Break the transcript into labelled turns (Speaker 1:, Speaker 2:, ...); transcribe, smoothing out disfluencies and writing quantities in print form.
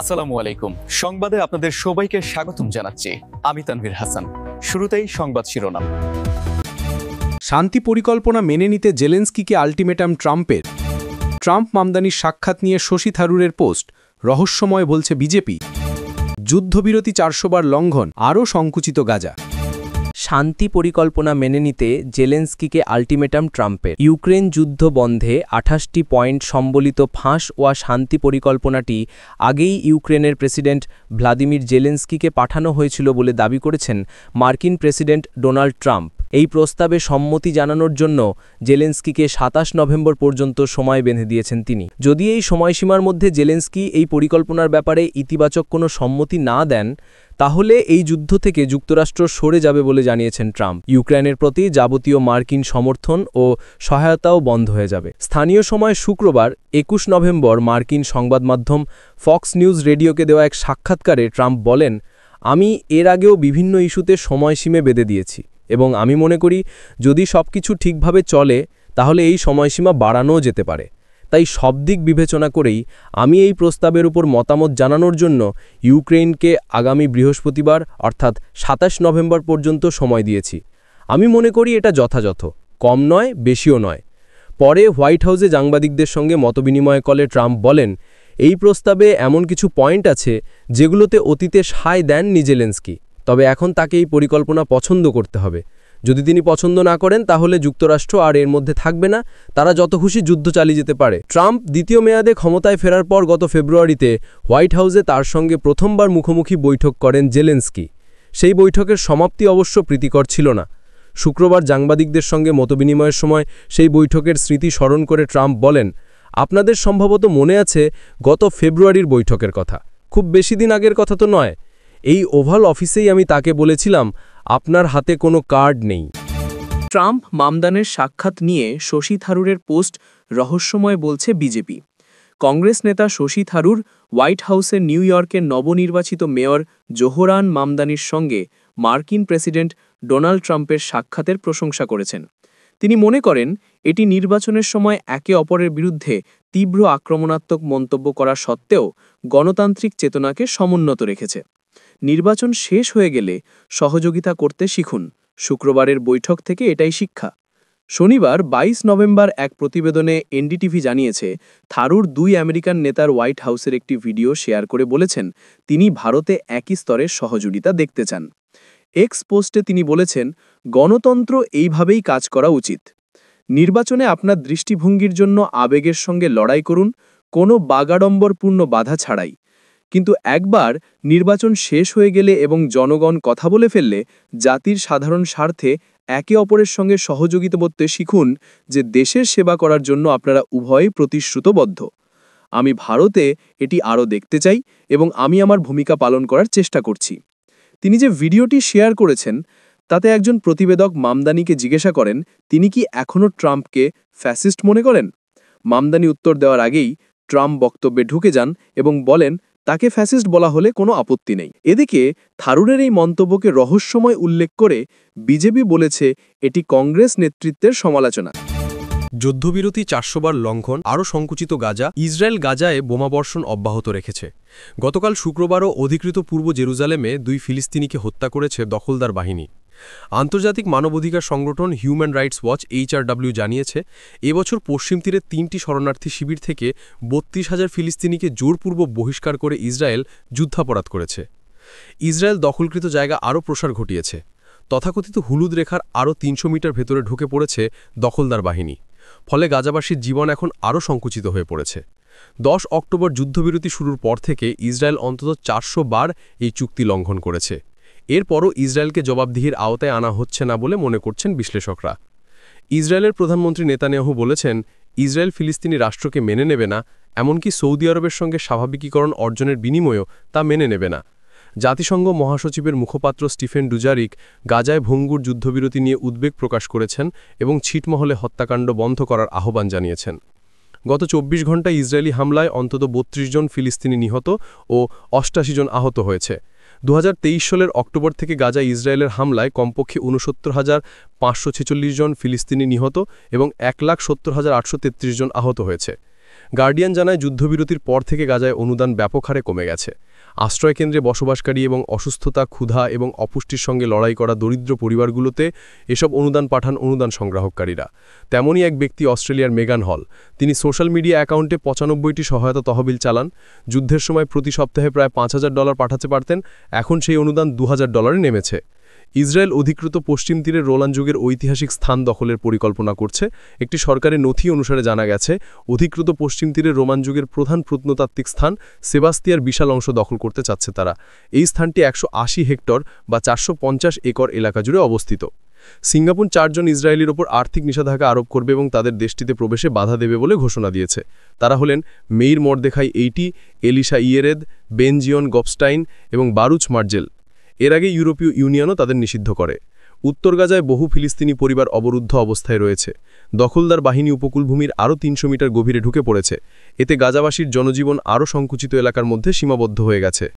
Speaker 1: আসসালামু আলাইকুম। সংবাদে আপনাদের সবাইকে স্বাগতম জানাচ্ছি। আমি তানভীর হাসান। শুরুতেই সংবাদ শিরোনাম।
Speaker 2: শান্তি পরিকল্পনা মেনে নিতে জেলেনস্কিকে আল্টিমেটাম ট্রাম্পের। ট্রাম্প মামদানির সাক্ষাৎ নিয়ে শশী থারুরের পোস্ট, রহস্যময় বলছে বিজেপি। যুদ্ধবিরতি 400 বার লঙ্ঘন, আরও সংকুচিত গাজা।
Speaker 3: শান্তি পরিকল্পনা মেনে নিতে জেলেনস্কিকে আল্টিমেটাম ট্রাম্পের। ইউক্রেন যুদ্ধ বন্ধে 28টি পয়েন্ট সম্বলিত ফাঁস ওয়া শান্তি পরিকল্পনাটি আগেই ইউক্রেনের প্রেসিডেন্ট ভ্লাদিমির জেলেনস্কিকে পাঠানো হয়েছিল বলে দাবি করেছেন মার্কিন প্রেসিডেন্ট ডোনাল্ড ট্রাম্প। এই প্রস্তাবে সম্মতি জানানোর জন্য জেলেনস্কিকে 27 নভেম্বর পর্যন্ত সময় বেঁধে দিয়েছেন তিনি। যদি এই সময়সীমার মধ্যে জেলেনস্কি এই পরিকল্পনার ব্যাপারে ইতিবাচক কোনো সম্মতি না দেন, তাহলে এই যুদ্ধ থেকে যুক্তরাষ্ট্র সরে যাবে বলে জানিয়েছেন ট্রাম্প। ইউক্রেনের প্রতি যাবতীয় মার্কিন সমর্থন ও সহায়তাও বন্ধ হয়ে যাবে। স্থানীয় সময় শুক্রবার 21 নভেম্বর মার্কিন সংবাদ মাধ্যম ফক্স নিউজ রেডিওকে দেওয়া এক সাক্ষাৎকারে ট্রাম্প বলেন, আমি এর আগেও বিভিন্ন ইস্যুতে সময়সীমা বেঁধে দিয়েছি এবং আমি মনে করি যদি সবকিছু ঠিকভাবে চলে তাহলে এই সময়সীমা বাড়ানোও যেতে পারে। তাই সব দিক বিবেচনা করেই আমি এই প্রস্তাবের উপর মতামত জানানোর জন্য ইউক্রেনকে আগামী বৃহস্পতিবার অর্থাৎ 27 নভেম্বর পর্যন্ত সময় দিয়েছি। আমি মনে করি এটা যথাযথ, কম নয় বেশিও নয়। পরে হোয়াইট হাউসে সাংবাদিকদের সঙ্গে মতবিনিময়কালে ট্রাম্প বলেন, এই প্রস্তাবে এমন কিছু পয়েন্ট আছে যেগুলোতে অতীতে সায় দেননি জেলেনস্কি, তবে এখন তাকে এই পরিকল্পনা পছন্দ করতে হবে। যদি তিনি পছন্দ না করেন তাহলে যুক্তরাষ্ট্র আর এর মধ্যে থাকবে না, তারা যত খুশি যুদ্ধ চালিয়ে যেতে পারে। ট্রাম্প দ্বিতীয় মেয়াদে ক্ষমতায় ফেরার পর গত ফেব্রুয়ারিতে হোয়াইট হাউসে তার সঙ্গে প্রথমবার মুখোমুখি বৈঠক করেন জেলেনস্কি। সেই বৈঠকের সমাপ্তি অবশ্য প্রীতিকর ছিল না। শুক্রবার সাংবাদিকদের সঙ্গে মতবিনিময়ের সময় সেই বৈঠকের স্মৃতি স্মরণ করে ট্রাম্প বলেন, আপনাদের সম্ভবত মনে আছে গত ফেব্রুয়ারির বৈঠকের কথা, খুব বেশি দিন আগের কথা তো নয়। এই ওভাল অফিসেই আমি তাকে বলেছিলাম, আপনার হাতে কোনো কার্ড নেই।
Speaker 4: ট্রাম্প মামদানের সাক্ষাৎ নিয়ে শশী থারুরের পোস্ট, রহস্যময় বলছে বিজেপি। কংগ্রেস নেতা শশী থারুর হোয়াইট হাউসের নিউ ইয়র্কের নবনির্বাচিত মেয়র জোহরান মামদানির সঙ্গে মার্কিন প্রেসিডেন্ট ডোনাল্ড ট্রাম্পের সাক্ষাতের প্রশংসা করেছেন। তিনি মনে করেন এটি নির্বাচনের সময় একে অপরের বিরুদ্ধে তীব্র আক্রমণাত্মক মন্তব্য করা সত্ত্বেও গণতান্ত্রিক চেতনাকে সমুন্নত রেখেছে। নির্বাচন শেষ হয়ে গেলে সহযোগিতা করতে শিখুন। শুক্রবারের বৈঠক থেকে এটাই শিক্ষা। শনিবার 22 নভেম্বর এক প্রতিবেদনে এনডিটিভি জানিয়েছে, থারুর 2 আমেরিকান নেতার হোয়াইট হাউসের একটি ভিডিও শেয়ার করে বলেছেন তিনি ভারতে একই স্তরের সহযোগিতা দেখতে চান। এক্স পোস্টে তিনি বলেছেন, গণতন্ত্র এইভাবেই কাজ করা উচিত। নির্বাচনে আপনার দৃষ্টিভঙ্গির জন্য আবেগের সঙ্গে লড়াই করুন, কোনো বাগাড়ম্বরপূর্ণ বাধা ছাড়াই। কিন্তু একবার নির্বাচন শেষ হয়ে গেলে এবং জনগণ কথা বলে ফেললে জাতির সাধারণ স্বার্থে একে অপরের সঙ্গে সহযোগিতা করতে শিখুন যে দেশের সেবা করার জন্য আপনারা উভয়ই প্রতিশ্রুতবদ্ধ। আমি ভারতে এটি আরও দেখতে চাই এবং আমি আমার ভূমিকা পালন করার চেষ্টা করছি। তিনি যে ভিডিওটি শেয়ার করেছেন তাতে একজন প্রতিবেদক মামদানিকে জিজ্ঞাসা করেন তিনি কি এখনও ট্রাম্পকে ফ্যাসিস্ট মনে করেন। মামদানি উত্তর দেওয়ার আগেই ট্রাম্প বক্তব্যে ঢুকে যান এবং বলেন তাকে ফ্যাসিস্ট বলা হলে কোনো আপত্তি নেই। এদিকে থারুরের এই মন্তব্যকে রহস্যময় উল্লেখ করে বিজেপি বলেছে এটি কংগ্রেস নেতৃত্বের সমালোচনা।
Speaker 2: যুদ্ধবিরতি 400 বার লঙ্ঘন, আরও সংকুচিত গাজা। ইসরায়েল গাজায় বোমাবর্ষণ অব্যাহত রেখেছে। গতকাল শুক্রবারও অধিকৃত পূর্ব জেরুজালেমে 2 ফিলিস্তিনিকে হত্যা করেছে দখলদার বাহিনী। আন্তর্জাতিক মানবাধিকার সংগঠন হিউম্যান রাইটস ওয়াচ HRW জানিয়েছে, এবছর পশ্চিম তীরে 3টি শরণার্থী শিবির থেকে 32,000 ফিলিস্তিনিকে জোরপূর্বক বহিষ্কার করে ইসরায়েল যুদ্ধাপরাধ করেছে। ইসরায়েল দখলকৃত জায়গা আরও প্রসার ঘটিয়েছে। তথাকথিত হলুদ রেখার আরও 300 মিটার ভেতরে ঢুকে পড়েছে দখলদার বাহিনী। ফলে গাজাবাসীর জীবন এখন আরও সংকুচিত হয়ে পড়েছে। 10 অক্টোবর যুদ্ধবিরতি শুরুর পর থেকে ইসরায়েল অন্তত 400 বার এই চুক্তি লঙ্ঘন করেছে। এরপরও ইসরায়েলকে জবাবদিহির আওতায় আনা হচ্ছে না বলে মনে করছেন বিশ্লেষকরা। ইসরায়েলের প্রধানমন্ত্রী নেতানিয়াহু বলেছেন, ইসরায়েল ফিলিস্তিনি রাষ্ট্রকে মেনে নেবে না, এমনকি সৌদি আরবের সঙ্গে স্বাভাবিকীকরণ অর্জনের বিনিময়েও তা মেনে নেবে না। জাতিসংঘ মহাসচিবের মুখপাত্র স্টিফেন ডুজারিক গাজায় ভঙ্গুর যুদ্ধবিরতি নিয়ে উদ্বেগ প্রকাশ করেছেন এবং ছিটমহলে হত্যাকাণ্ড বন্ধ করার আহ্বান জানিয়েছেন। গত 24 ঘণ্টায় ইসরায়েলি হামলায় অন্তত 32 জন ফিলিস্তিনি নিহত ও 88 জন আহত হয়েছে। 2023 সালের অক্টোবর থেকে গাজায় ইসরায়েলের হামলায় কমপক্ষে 69,546 জন ফিলিস্তিনি নিহত এবং 1,70,833 জন আহত হয়েছে। গার্ডিয়ান জানায় যুদ্ধবিরতির পর থেকে গাজায় অনুদান ব্যাপক হারে কমে গেছে। আশ্রয়কেন্দ্রে বসবাসকারী এবং অসুস্থতা, ক্ষুধা এবং অপুষ্টির সঙ্গে লড়াই করা দরিদ্র পরিবারগুলোতে এসব অনুদান পাঠান অনুদান সংগ্রাহককারীরা। তেমনই এক ব্যক্তি অস্ট্রেলিয়ার মেগান হল। তিনি সোশ্যাল মিডিয়া অ্যাকাউন্টে 95টি সহায়তা তহবিল চালান। যুদ্ধের সময় প্রতি সপ্তাহে প্রায় $5,000 পাঠাতে পারতেন, এখন সেই অনুদান $2,000 নেমেছে। ইসরায়েল অধিকৃত পশ্চিম তীরের রোলান যুগের ঐতিহাসিক স্থান দখলের পরিকল্পনা করছে। একটি সরকারি নথি অনুসারে জানা গেছে, অধিকৃত পশ্চিম তীরের রোমান যুগের প্রধান প্রত্নতাত্ত্বিক স্থান সেবাস্তিয়ার বিশাল অংশ দখল করতে চাচ্ছে তারা। এই স্থানটি 180 হেক্টর বা 450 একর এলাকা জুড়ে অবস্থিত। সিঙ্গাপুর 4 জন ইসরায়েলির ওপর আর্থিক নিষেধাজ্ঞা আরোপ করবে এবং তাদের দেশটিতে প্রবেশে বাধা দেবে বলে ঘোষণা দিয়েছে। তারা হলেন মেইর মর্দেখাই এইটি, এলিশা ইয়েরেদ, বেনজিয়ন গপস্টাইন এবং বারুচ মার্জেল। এর আগে ইউরোপীয় ইউনিয়নও তাদের নিষিদ্ধ করে। উত্তর গাজায় বহু ফিলিস্তিনি পরিবার অবরুদ্ধ অবস্থায় রয়েছে। দখলদার বাহিনী উপকূলভূমির আরও 300 মিটার গভীরে ঢুকে পড়েছে। এতে গাজাবাসীর জনজীবন আরও সংকুচিত এলাকার মধ্যে সীমাবদ্ধ হয়ে গেছে।